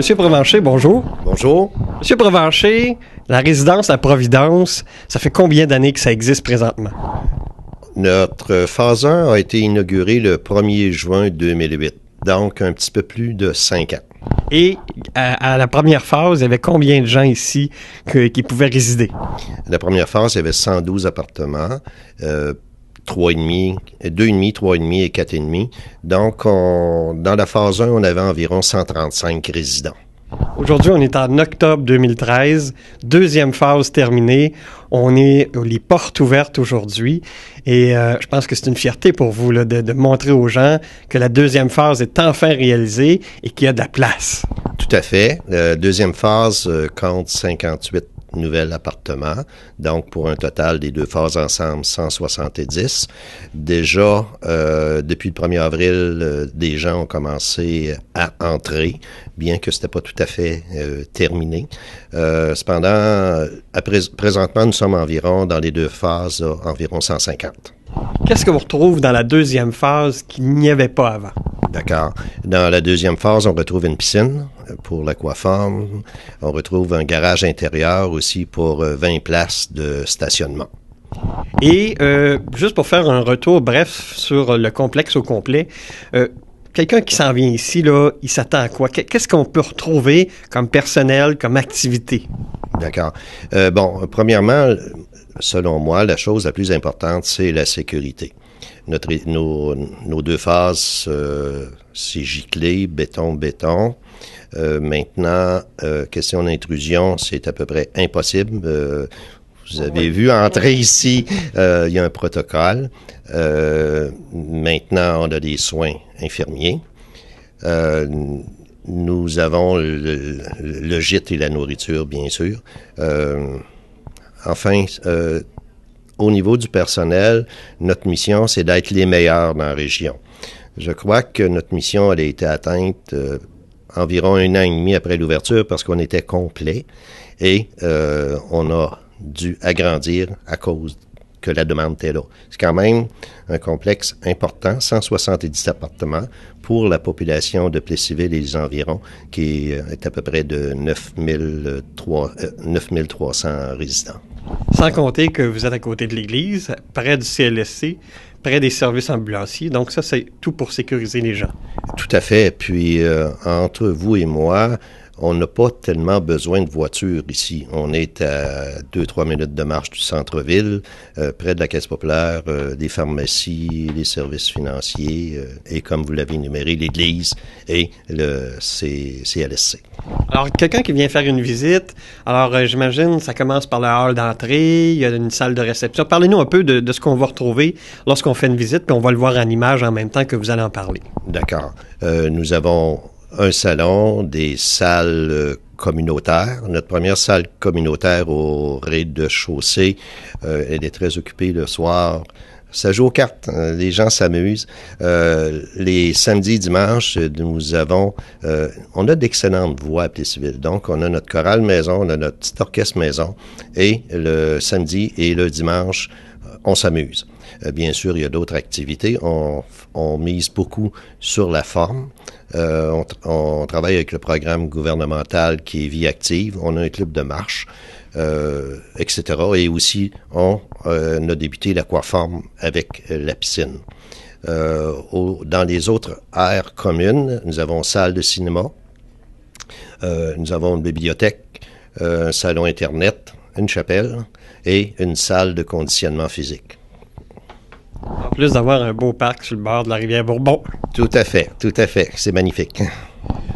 Monsieur Provencher, bonjour. Bonjour. Monsieur Provencher, la résidence à Providence, ça fait combien d'années que ça existe présentement? Notre phase 1 a été inaugurée le 1er juin 2008, donc un petit peu plus de 5 ans. Et à la première phase, il y avait combien de gens ici qui pouvaient résider? La première phase, il y avait 112 appartements, 3,5, 2,5, 3,5 et 4,5. Donc, dans la phase 1, on avait environ 135 résidents. Aujourd'hui, on est en octobre 2013, deuxième phase terminée. On est les portes ouvertes aujourd'hui et je pense que c'est une fierté pour vous là, de montrer aux gens que la deuxième phase est enfin réalisée et qu'il y a de la place. Tout à fait. La deuxième phase compte 58 nouvel appartement, donc pour un total des deux phases ensemble, 170. Déjà, depuis le 1er avril, des gens ont commencé à entrer, bien que ce n'était pas tout à fait terminé. Cependant, présentement, nous sommes environ, dans les deux phases, environ 150. Qu'est-ce que vous retrouvez dans la deuxième phase qu'il n'y avait pas avant? D'accord. Dans la deuxième phase, on retrouve une piscine pour l'aquaforme. On retrouve un garage intérieur aussi pour 20 places de stationnement. Et juste pour faire un retour bref sur le complexe au complet, quelqu'un qui s'en vient ici, là, il s'attend à quoi? Qu'est-ce qu'on peut retrouver comme personnel, comme activité? D'accord. Premièrement, selon moi, la chose la plus importante, c'est la sécurité. Nos deux phases, c'est giclé, béton. Maintenant, question d'intrusion, c'est à peu près impossible. Vous avez vu entrer ici, il y a un protocole. Maintenant, on a des soins infirmiers. Nous avons le gîte et la nourriture, bien sûr. Au niveau du personnel, notre mission, c'est d'être les meilleurs dans la région. Je crois que notre mission, elle a été atteinte environ 1 an et demi après l'ouverture parce qu'on était complet et on a dû agrandir à cause que la demande était là. C'est quand même un complexe important, 170 appartements pour la population de Plessisville et les environs, qui est à peu près de 9300 résidents. Sans compter que vous êtes à côté de l'église, près du CLSC, près des services ambulanciers. Donc ça, c'est tout pour sécuriser les gens. Tout à fait. Puis, entre vous et moi, on n'a pas tellement besoin de voitures ici. On est à 2-3 minutes de marche du centre-ville, près de la Caisse populaire, des pharmacies, les services financiers, et comme vous l'avez énuméré, l'église et le CLSC. Alors, quelqu'un qui vient faire une visite, alors j'imagine ça commence par la hall d'entrée, il y a une salle de réception. Parlez-nous un peu de ce qu'on va retrouver lorsqu'on fait une visite, puis on va le voir en image en même temps que vous allez en parler. D'accord. Nous avons un salon, des salles communautaires. Notre première salle communautaire au rez-de-chaussée, elle est très occupée le soir. Ça joue aux cartes, les gens s'amusent. Les samedis, dimanches, on a d'excellentes voix à Plessisville. Donc, on a notre chorale maison, on a notre petit orchestre maison, et le samedi et le dimanche, on s'amuse. Bien sûr, il y a d'autres activités. On mise beaucoup sur la forme. On travaille avec le programme gouvernemental qui est Vie active. On a un club de marche, etc. Et aussi, on a débuté l'aquaforme avec la piscine. Dans les autres aires communes, nous avons salle de cinéma, nous avons une bibliothèque, un salon Internet, une chapelle et une salle de conditionnement physique. En plus d'avoir un beau parc sur le bord de la rivière Bourbon. Tout à fait. C'est magnifique.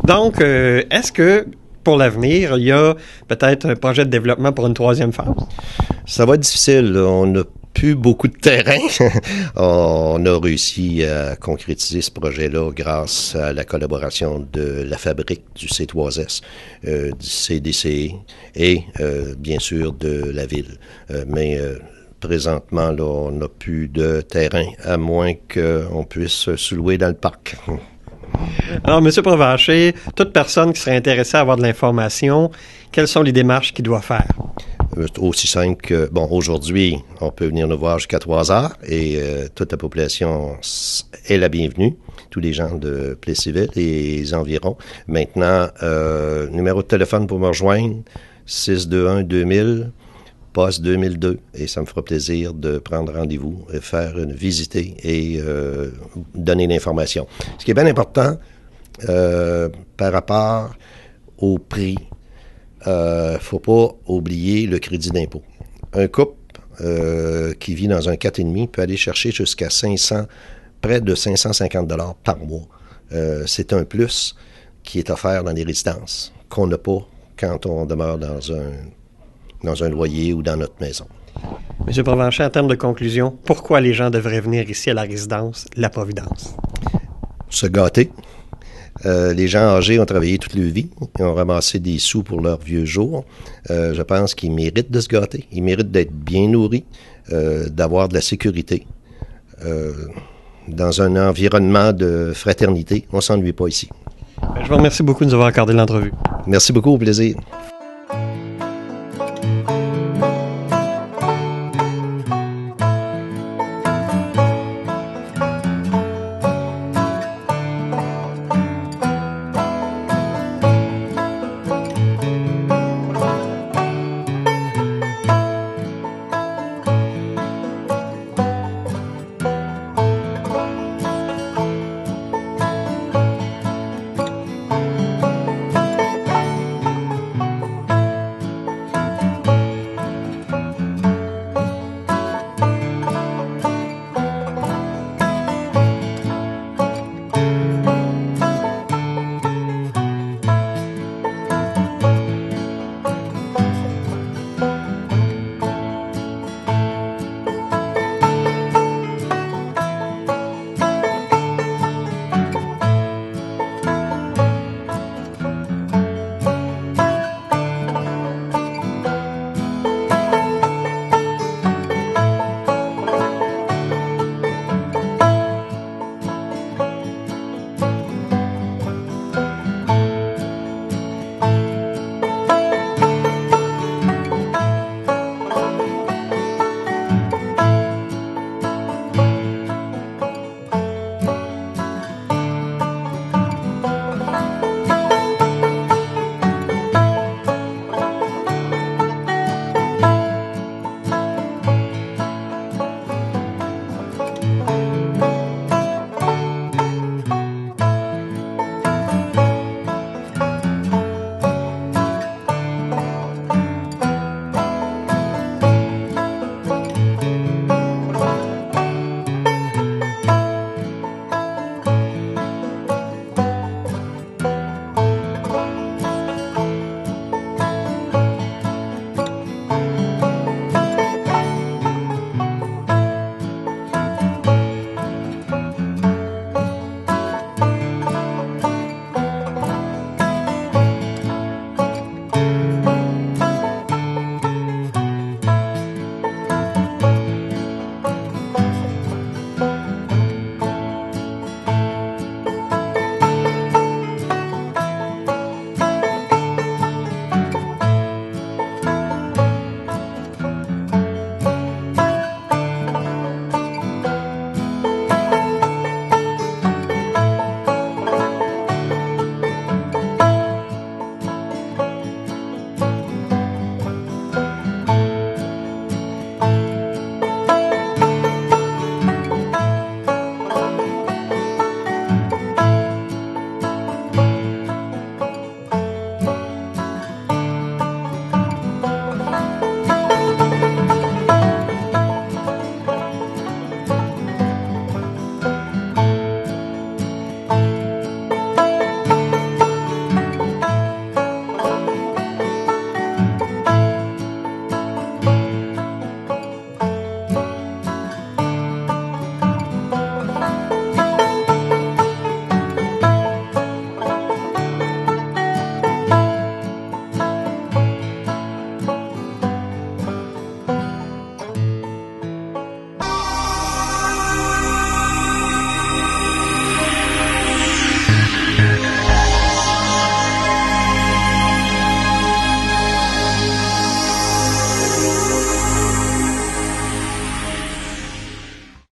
Donc, est-ce que, pour l'avenir, il y a peut-être un projet de développement pour une troisième phase? Ça va être difficile. On n'a plus beaucoup de terrain. On a réussi à concrétiser ce projet-là grâce à la collaboration de la fabrique du C3S, du CDC et, bien sûr, de la ville. Mais présentement, là, on n'a plus de terrain, à moins qu'on puisse se louer dans le parc. Alors, M. Provencher, toute personne qui serait intéressée à avoir de l'information, quelles sont les démarches qu'il doit faire? Aussi simple que, bon, aujourd'hui, on peut venir nous voir jusqu'à 3 heures et toute la population est la bienvenue, tous les gens de Plessisville et les environs. Maintenant, numéro de téléphone pour me rejoindre, 621-2000, poste 2002, et ça me fera plaisir de prendre rendez-vous, faire une visiter et donner l'information. Ce qui est bien important par rapport au prix, faut pas oublier le crédit d'impôt. Un couple qui vit dans un 4,5 peut aller chercher jusqu'à près de 550 $ par mois. C'est un plus qui est offert dans les résidences qu'on n'a pas quand on demeure dans un loyer ou dans notre maison. M. Provencher, en termes de conclusion, pourquoi les gens devraient venir ici à la résidence La Providence? Se gâter. Les gens âgés ont travaillé toute leur vie, ils ont ramassé des sous pour leurs vieux jours. Je pense qu'ils méritent de se gâter, ils méritent d'être bien nourris, d'avoir de la sécurité. Dans un environnement de fraternité, on ne s'ennuie pas ici. Je vous remercie beaucoup de nous avoir accordé l'entrevue. Merci beaucoup, au plaisir.